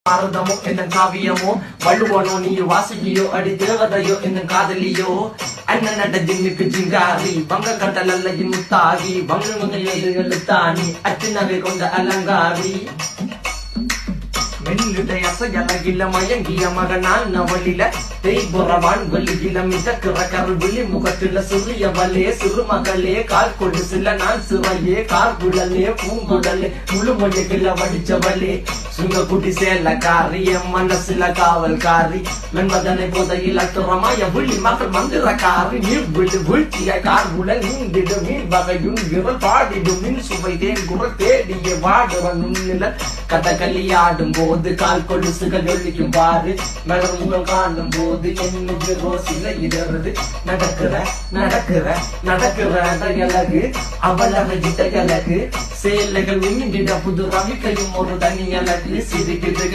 பாரதமோ என்ன காவியமோ வள்ளுவனோ நீ வாசுகியோ அடி தேவதையோ என்ன காதலியோ அண்ணன் நட ஜின்னுக்கு ஜிங்காரி வங்க கடல் முத்தாகி வங்க எழுத்தாணி அச்சு நகை கொண்ட அலங்காரி மெல்லுடைய அசையலகில மயங்கிய மகனான் நவலில தேய்புறவான் வெளியில மிதக்கிற கருவிழி முகத்துல சிறிய வலே சிறுமகளே கால் கொண்டு சில நான் சிறையே கார்குழலே பூங்குழலே முழுமொழிகள வடிச்சவளே சுங்க குட்டி சேலக்காரி என் மனசுல காவல்காரி மென்பதனை போதையில் அத்துறமாய விழி மகள் மந்திரக்காரி நீர் விழு வீழ்ச்சிய கார்குழல் நீந்திடும் மீன் வகையும் விரல் பாடிடும் மின் சுவை தேங்குறல் தேடிய வாடுற நுண்ணில கதகளியாடும் போது கால் கொலுசுகள் ஒழிக்கும் பாரு மலர்முகம் காணும் போது என்னுக்கு ரோசில இடறது நடக்கிற நடக்கிற நடக்கிற அழகு அவளக இட்ட அழகு சேலைகள் உமிண்டிட புது ரவிக்கையும் ஒரு தனி அழகு சிரிக்குது